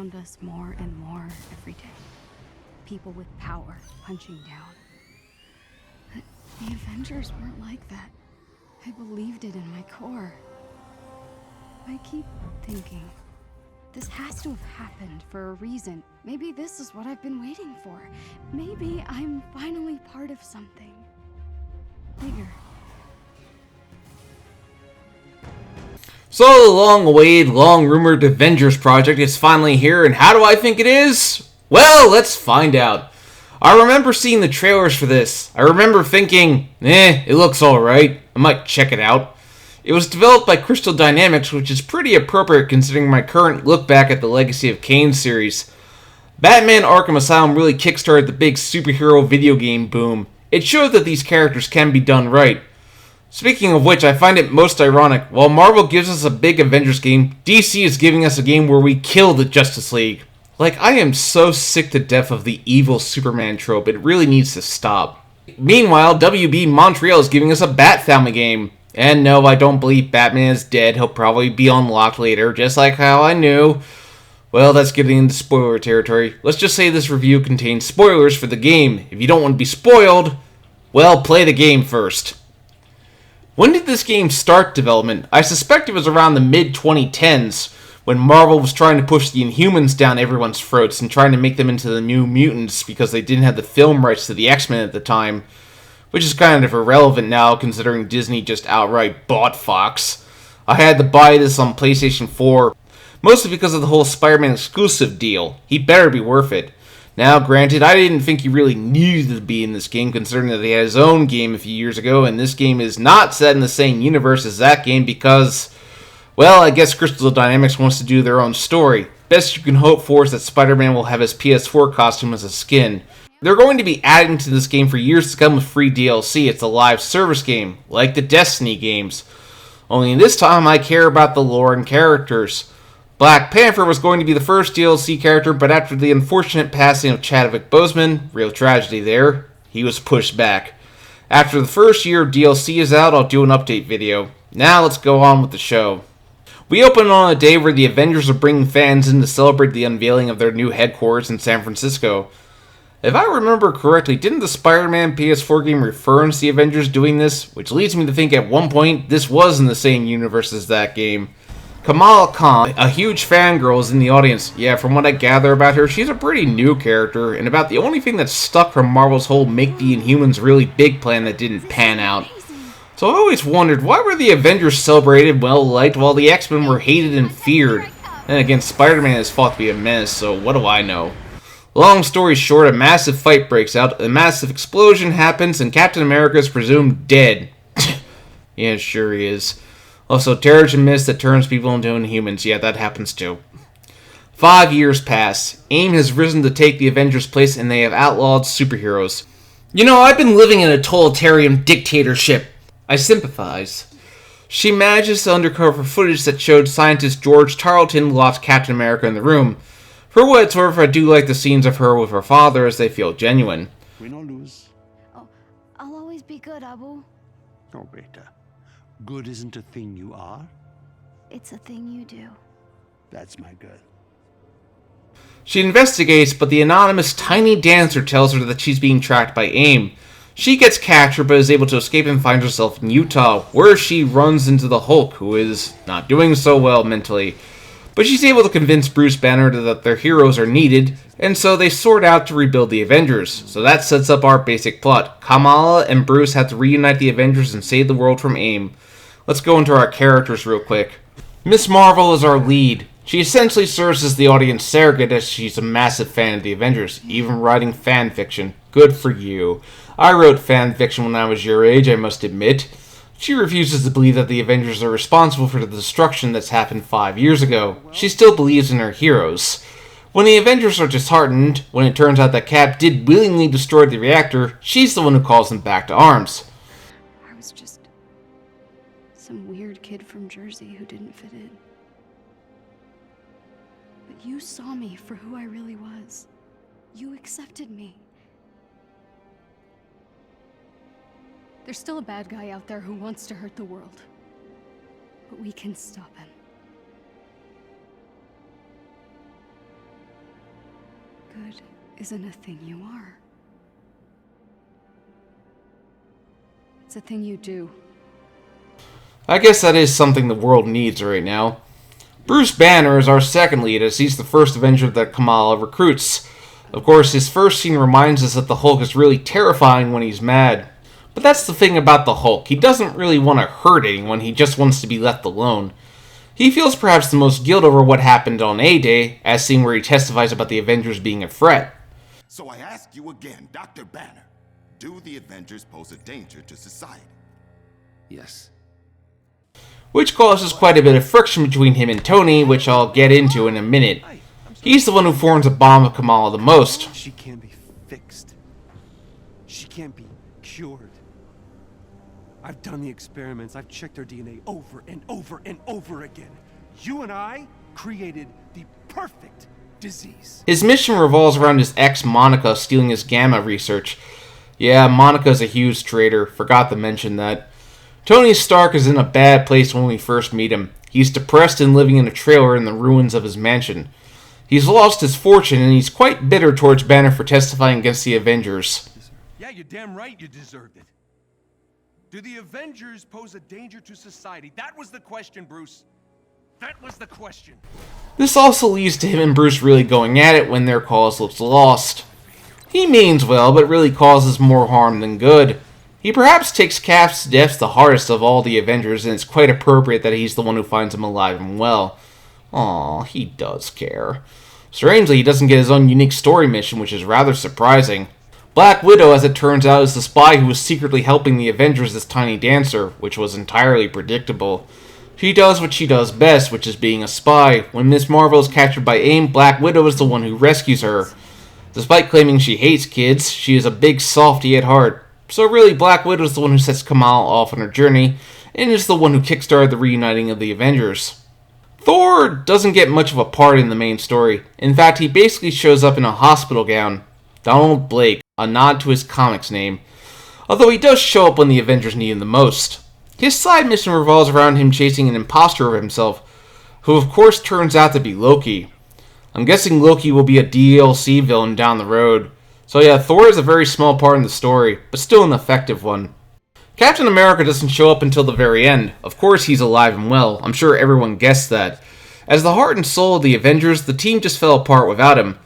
around us more and more every day. People with power punching down. But the Avengers weren't like that. I believed it in my core. I keep thinking, this has to have happened for a reason. Maybe this is what I've been waiting for. Maybe I'm finally part of something bigger. So the long-awaited, long-rumored Avengers project is finally here, and how do I think it is? Well, let's find out. I remember seeing the trailers for this. I remember thinking, it looks alright. I might check it out. It was developed by Crystal Dynamics, which is pretty appropriate considering my current look back at the Legacy of Kain series. Batman Arkham Asylum really kickstarted the big superhero video game boom. It showed that these characters can be done right. Speaking of which, I find it most ironic. While Marvel gives us a big Avengers game, DC is giving us a game where we kill the Justice League. Like, I am so sick to death of the evil Superman trope, it really needs to stop. Meanwhile, WB Montreal is giving us a Bat Family game. And no, I don't believe Batman is dead, he'll probably be unlocked later, just like how I knew. Well, that's getting into spoiler territory. Let's just say this review contains spoilers for the game. If you don't want to be spoiled, well, play the game first. When did this game start development? I suspect it was around the mid-2010s, when Marvel was trying to push the Inhumans down everyone's throats and trying to make them into the New Mutants because they didn't have the film rights to the X-Men at the time, which is kind of irrelevant now considering Disney just outright bought Fox. I had to buy this on PlayStation 4, mostly because of the whole Spider-Man exclusive deal. He better be worth it. Now, granted, I didn't think he really needed to be in this game, considering that he had his own game a few years ago, and this game is not set in the same universe as that game because, well, I guess Crystal Dynamics wants to do their own story. Best you can hope for is that Spider-Man will have his PS4 costume as a skin. They're going to be adding to this game for years to come with free DLC. It's a live service game, like the Destiny games. Only this time I care about the lore and characters. Black Panther was going to be the first DLC character, but after the unfortunate passing of Chadwick Boseman, real tragedy there, he was pushed back. After the first year of DLC is out, I'll do an update video. Now let's go on with the show. We open on a day where the Avengers are bringing fans in to celebrate the unveiling of their new headquarters in San Francisco. If I remember correctly, didn't the Spider-Man PS4 game reference the Avengers doing this? Which leads me to think at one point this was in the same universe as that game. Kamala Khan, a huge fangirl, is in the audience. Yeah, from what I gather about her, she's a pretty new character, and about the only thing that's stuck from Marvel's whole make the Inhumans really big plan that didn't pan out. So I always wondered, why were the Avengers celebrated, well-liked, while the X-Men were hated and feared? Then again, Spider-Man is thought to be a menace, so what do I know? Long story short, a massive fight breaks out, a massive explosion happens, and Captain America is presumed dead. Yeah, sure he is. Also, Terrigen Mist that turns people into Inhumans. Yeah, that happens too. 5 years pass. AIM has risen to take the Avengers' place, and they have outlawed superheroes. You know, I've been living in a totalitarian dictatorship. I sympathize. She manages to uncover footage that showed scientist George Tarleton locked Captain America in the room. For what it's worth, I do like the scenes of her with her father as they feel genuine. Win or lose. Oh, I'll always be good, Abu. Oh, Beta. Good isn't a thing you are. It's a thing you do. That's my girl. She investigates, but the anonymous tiny dancer tells her that she's being tracked by AIM. She gets captured, but is able to escape and finds herself in Utah, where she runs into the Hulk, who is not doing so well mentally. But she's able to convince Bruce Banner that their heroes are needed, and so they sort out to rebuild the Avengers. So that sets up our basic plot. Kamala and Bruce have to reunite the Avengers and save the world from AIM. Let's go into our characters real quick. Miss Marvel is our lead. She essentially serves as the audience surrogate as she's a massive fan of the Avengers, even writing fan fiction. Good for you. I wrote fan fiction when I was your age, I must admit. She refuses to believe that the Avengers are responsible for the destruction that's happened 5 years ago. She still believes in her heroes. When the Avengers are disheartened, when it turns out that Cap did willingly destroy the reactor, she's the one who calls them back to arms. I was just some weird kid from Jersey who didn't fit in. But you saw me for who I really was. You accepted me. There's still a bad guy out there who wants to hurt the world. But we can stop him. Good isn't a thing you are. It's a thing you do. I guess that is something the world needs right now. Bruce Banner is our second lead, as he's the first Avenger that Kamala recruits. Of course, his first scene reminds us that the Hulk is really terrifying when he's mad. But that's the thing about the Hulk, he doesn't really want to hurt anyone, he just wants to be left alone. He feels perhaps the most guilt over what happened on A-Day, as seen where he testifies about the Avengers being a threat. So I ask you again, Dr. Banner, do the Avengers pose a danger to society? Yes. Which causes quite a bit of friction between him and Tony, which I'll get into in a minute. He's the one who forms a bomb of Kamala the most. She can't be fixed. She can't be cured. I've done the experiments. I've checked her DNA over and over and over again. You and I created the perfect disease. His mission revolves around his ex Monica stealing his gamma research. Yeah, Monica's a huge traitor, forgot to mention that. Tony Stark is in a bad place when we first meet him. He's depressed and living in a trailer in the ruins of his mansion. He's lost his fortune and he's quite bitter towards Banner for testifying against the Avengers. Yeah, you're damn right you deserved it. Do the Avengers pose a danger to society? That was the question, Bruce. That was the question. This also leads to him and Bruce really going at it when their cause looks lost. He means well, but really causes more harm than good. He perhaps takes Cap's death the hardest of all the Avengers, and it's quite appropriate that he's the one who finds him alive and well. Aw, he does care. Strangely, he doesn't get his own unique story mission, which is rather surprising. Black Widow, as it turns out, is the spy who was secretly helping the Avengers as Tiny Dancer, which was entirely predictable. She does what she does best, which is being a spy. When Ms. Marvel is captured by AIM, Black Widow is the one who rescues her. Despite claiming she hates kids, she is a big softy at heart. So really, Black Widow is the one who sets Kamala off on her journey, and is the one who kickstarted the reuniting of the Avengers. Thor doesn't get much of a part in the main story. In fact, he basically shows up in a hospital gown. Donald Blake, a nod to his comics name. Although he does show up when the Avengers need him the most. His side mission revolves around him chasing an imposter of himself, who of course turns out to be Loki. I'm guessing Loki will be a DLC villain down the road. So yeah, Thor is a very small part in the story, but still an effective one. Captain America doesn't show up until the very end. Of course he's alive and well, I'm sure everyone guessed that. As the heart and soul of the Avengers, the team just fell apart without him.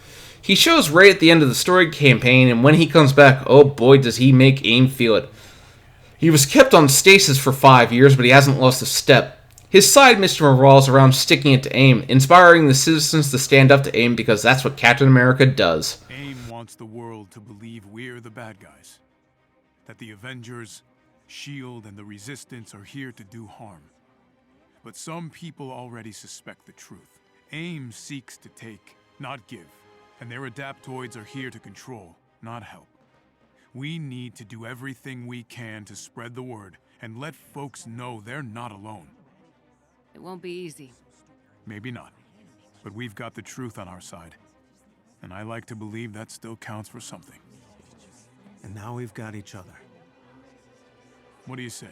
He shows right at the end of the story campaign, and when he comes back, oh boy does he make AIM feel it. He was kept on stasis for 5 years, but he hasn't lost a step. His side mission revolves around sticking it to AIM, inspiring the citizens to stand up to AIM because that's what Captain America does. AIM wants the world to believe we're the bad guys. That the Avengers, S.H.I.E.L.D. and the Resistance are here to do harm. But some people already suspect the truth. AIM seeks to take, not give. And their adaptoids are here to control, not help. We need to do everything we can to spread the word and let folks know they're not alone. It won't be easy. Maybe not, but we've got the truth on our side. And I like to believe that still counts for something. And now we've got each other. What do you say?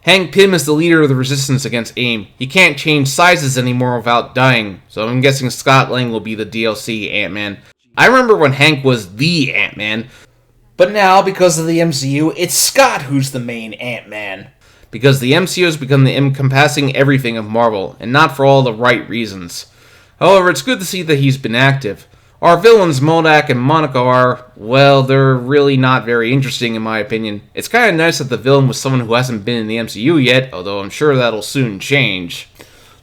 Hank Pym is the leader of the resistance against AIM. He can't change sizes anymore without dying, so I'm guessing Scott Lang will be the DLC Ant-Man. I remember when Hank was the Ant-Man, but now, because of the MCU, it's Scott who's the main Ant-Man. Because the MCU has become the encompassing everything of Marvel, and not for all the right reasons. However, it's good to see that he's been active. Our villains, Modak and Monica, are, well, they're really not very interesting in my opinion. It's kind of nice that the villain was someone who hasn't been in the MCU yet, although I'm sure that'll soon change.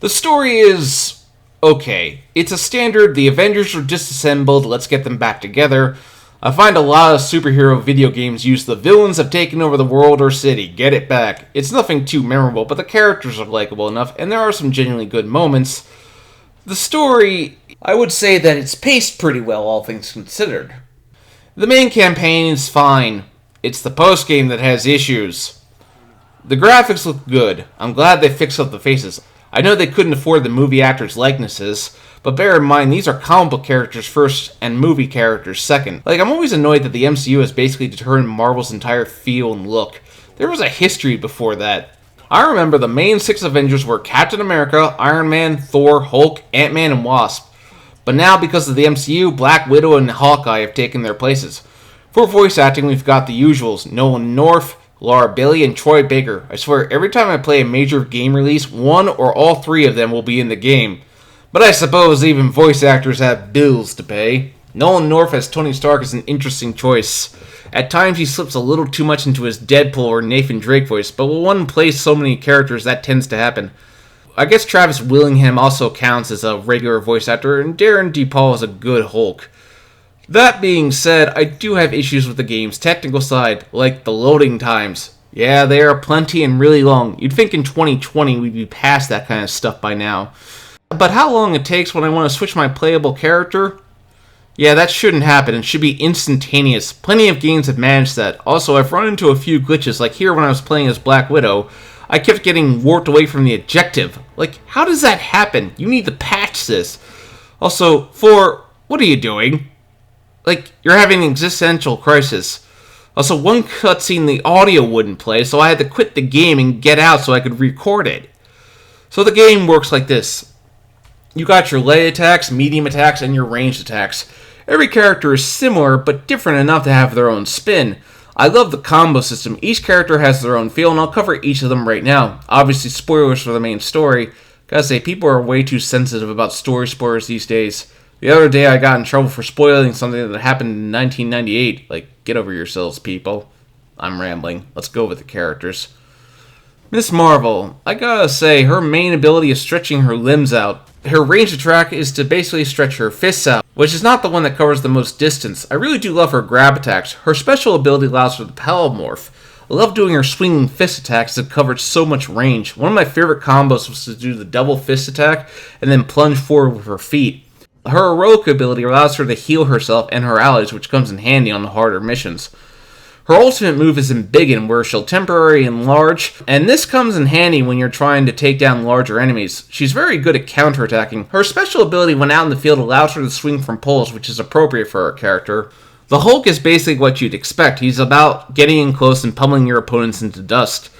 The story is okay. It's a standard, the Avengers are disassembled, let's get them back together. I find a lot of superhero video games use the villains have taken over the world or city, get it back. It's nothing too memorable, but the characters are likable enough, and there are some genuinely good moments. The story, I would say that it's paced pretty well, all things considered. The main campaign is fine. It's the post-game that has issues. The graphics look good. I'm glad they fixed up the faces. I know they couldn't afford the movie actors' likenesses, but bear in mind these are comic book characters first and movie characters second. Like, I'm always annoyed that the MCU has basically determined Marvel's entire feel and look. There was a history before that. I remember the main 6 Avengers were Captain America, Iron Man, Thor, Hulk, Ant-Man, and Wasp. But now, because of the MCU, Black Widow and Hawkeye have taken their places. For voice acting, we've got the usuals: Nolan North, Laura Bailey, and Troy Baker. I swear, every time I play a major game release, one or all 3 of them will be in the game. But I suppose even voice actors have bills to pay. Nolan North as Tony Stark is an interesting choice. At times he slips a little too much into his Deadpool or Nathan Drake voice, but when one plays so many characters, that tends to happen. I guess Travis Willingham also counts as a regular voice actor, and Darren DePaul is a good Hulk. That being said, I do have issues with the game's technical side, like the loading times. Yeah, they are plenty and really long. You'd think in 2020 we'd be past that kind of stuff by now. But how long it takes when I want to switch my playable character? Yeah, that shouldn't happen. It should be instantaneous. Plenty of games have managed that. Also, I've run into a few glitches, like here when I was playing as Black Widow. I kept getting warped away from the objective. Like, how does that happen? You need to patch this. Also, what are you doing? Like, you're having an existential crisis. Also, one cutscene the audio wouldn't play, so I had to quit the game and get out so I could record it. So the game works like this. You got your light attacks, medium attacks, and your ranged attacks. Every character is similar, but different enough to have their own spin. I love the combo system. Each character has their own feel, and I'll cover each of them right now. Obviously, spoilers for the main story. Gotta say, people are way too sensitive about story spoilers these days. The other day, I got in trouble for spoiling something that happened in 1998. Like, get over yourselves, people. I'm rambling. Let's go with the characters. Miss Marvel. I gotta say, her main ability is stretching her limbs out. Her ranged attack is to basically stretch her fists out, which is not the one that covers the most distance. I really do love her grab attacks. Her special ability allows her to polymorph. I love doing her swinging fist attacks that covered so much range. One of my favorite combos was to do the double fist attack and then plunge forward with her feet. Her heroic ability allows her to heal herself and her allies, which comes in handy on the harder missions. Her ultimate move is Embiggen, where she'll temporarily enlarge, and this comes in handy when you're trying to take down larger enemies. She's very good at counterattacking. Her special ability when out in the field allows her to swing from poles, which is appropriate for her character. The Hulk is basically what you'd expect. He's about getting in close and pummeling your opponents into dust.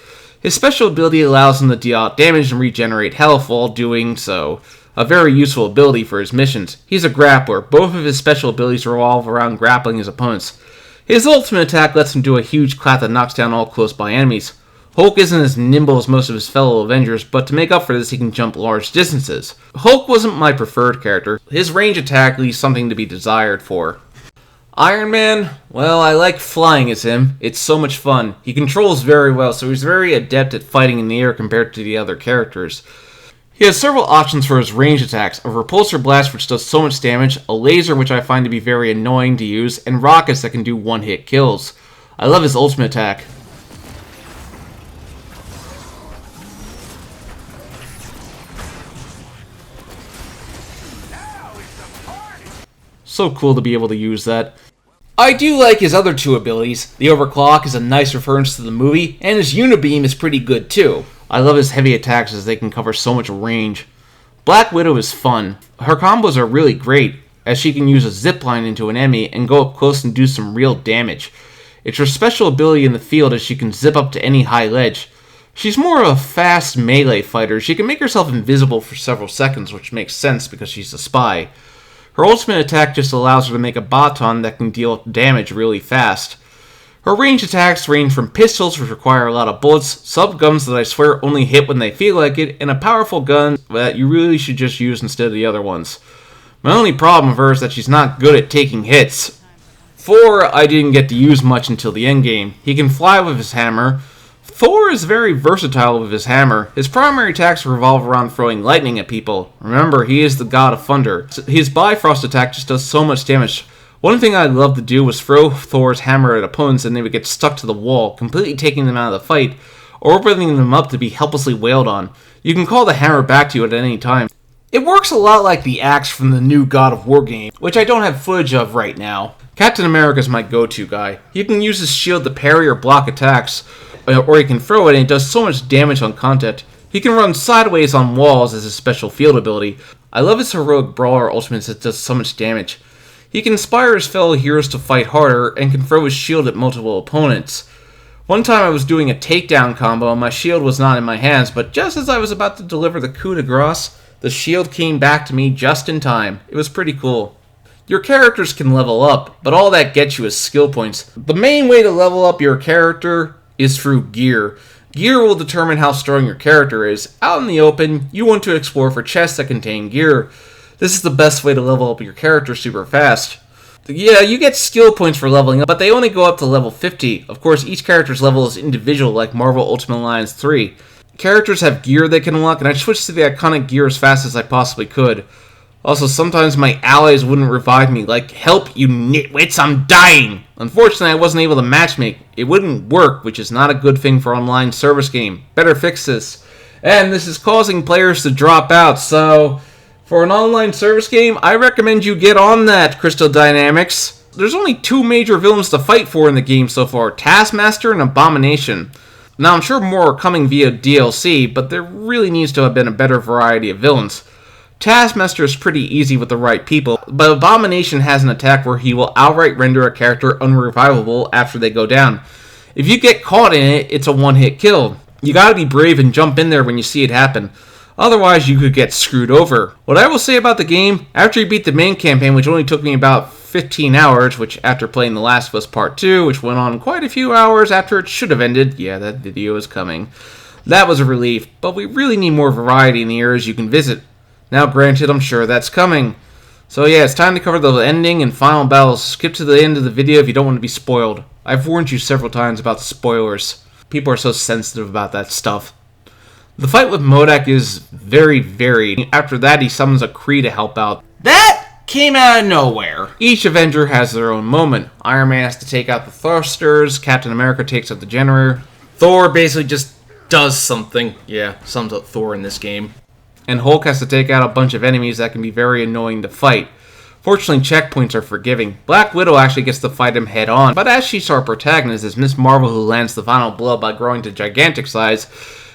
His special ability allows him to deal out damage and regenerate health while doing so. A very useful ability for his missions. He's a grappler. Both of his special abilities revolve around grappling his opponents. His ultimate attack lets him do a huge clap that knocks down all close-by enemies. Hulk isn't as nimble as most of his fellow Avengers, but to make up for this, he can jump large distances. Hulk wasn't my preferred character. His range attack leaves something to be desired for. Iron Man? Well, I like flying as him. It's so much fun. He controls very well, so he's very adept at fighting in the air compared to the other characters. He has several options for his range attacks: a repulsor blast which does so much damage, a laser which I find to be very annoying to use, and rockets that can do one-hit kills. I love his ultimate attack. So cool to be able to use that. I do like his other 2 abilities. The Overclock is a nice reference to the movie, and his Unibeam is pretty good too. I love his heavy attacks as they can cover so much range. Black Widow is fun. Her combos are really great, as she can use a zipline into an enemy and go up close and do some real damage. It's her special ability in the field as she can zip up to any high ledge. She's more of a fast melee fighter. She can make herself invisible for several seconds, which makes sense because she's a spy. Her ultimate attack just allows her to make a baton that can deal damage really fast. Her range attacks range from pistols, which require a lot of bullets, subguns that I swear only hit when they feel like it, and a powerful gun that you really should just use instead of the other ones. My only problem with her is that she's not good at taking hits. Thor I didn't get to use much until the endgame. He can fly with his hammer. Thor is very versatile with his hammer. His primary attacks revolve around throwing lightning at people. Remember, he is the god of thunder. His Bifrost attack just does so much damage. One thing I'd love to do was throw Thor's hammer at opponents and they would get stuck to the wall, completely taking them out of the fight, or opening them up to be helplessly wailed on. You can call the hammer back to you at any time. It works a lot like the axe from the new God of War game, which I don't have footage of right now. Captain America is my go-to guy. He can use his shield to parry or block attacks, or he can throw it and it does so much damage on contact. He can run sideways on walls as his special field ability. I love his heroic brawler ultimates that does so much damage. He can inspire his fellow heroes to fight harder and can throw his shield at multiple opponents. One time I was doing a takedown combo and my shield was not in my hands, but just as I was about to deliver the coup de grace, the shield came back to me just in time. It was pretty cool. Your characters can level up, but all that gets you is skill points. The main way to level up your character is through gear. Gear will determine how strong your character is. Out in the open, you want to explore for chests that contain gear. This is the best way to level up your character super fast. Yeah, you get skill points for leveling up, but they only go up to level 50. Of course, each character's level is individual, like Marvel Ultimate Alliance 3. Characters have gear they can unlock, and I switched to the iconic gear as fast as I possibly could. Also, sometimes my allies wouldn't revive me, like, help you nitwits, I'm dying! Unfortunately, I wasn't able to matchmake. It wouldn't work, which is not a good thing for online service game. Better fix this. And this is causing players to drop out, so for an online service game, I recommend you get on that, Crystal Dynamics. There's only 2 major villains to fight for in the game so far, Taskmaster and Abomination. Now, I'm sure more are coming via DLC, but there really needs to have been a better variety of villains. Taskmaster is pretty easy with the right people, but Abomination has an attack where he will outright render a character unrevivable after they go down. If you get caught in it, it's a one-hit kill. You gotta be brave and jump in there when you see it happen. Otherwise, you could get screwed over. What I will say about the game, after you beat the main campaign, which only took me about 15 hours, which after playing The Last of Us Part 2, which went on quite a few hours after it should have ended, yeah, that video is coming, that was a relief, but we really need more variety in the areas you can visit. Now granted, I'm sure that's coming. So yeah, it's time to cover the ending and final battles. Skip to the end of the video if you don't want to be spoiled. I've warned you several times about the spoilers. People are so sensitive about that stuff. The fight with MODOK is very varied. After that, he summons a Kree to help out. That came out of nowhere. Each Avenger has their own moment. Iron Man has to take out the thrusters, Captain America takes out the generator. Thor basically just does something. Yeah, sums up Thor in this game. And Hulk has to take out a bunch of enemies that can be very annoying to fight. Fortunately, checkpoints are forgiving. Black Widow actually gets to fight him head on, but as she's our protagonist, it's Miss Marvel who lands the final blow by growing to gigantic size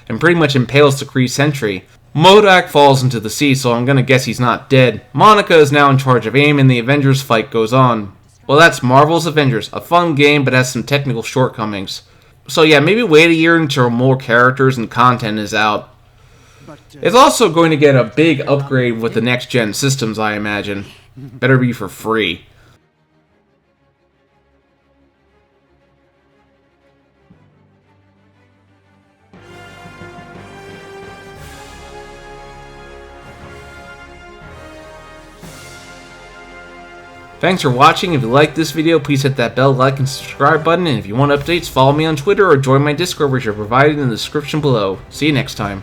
and pretty much impales the Kree sentry. MODOK falls into the sea, so I'm gonna guess he's not dead. Monica is now in charge of AIM, and the Avengers fight goes on. Well, that's Marvel's Avengers. A fun game, but has some technical shortcomings. So yeah, maybe wait a year until more characters and content is out. It's also going to get a big upgrade with the next-gen systems, I imagine. Better be for free. Thanks for watching. If you liked this video, please hit that bell, like, and subscribe button. And if you want updates, follow me on Twitter or join my Discord, which are provided in the description below. See you next time.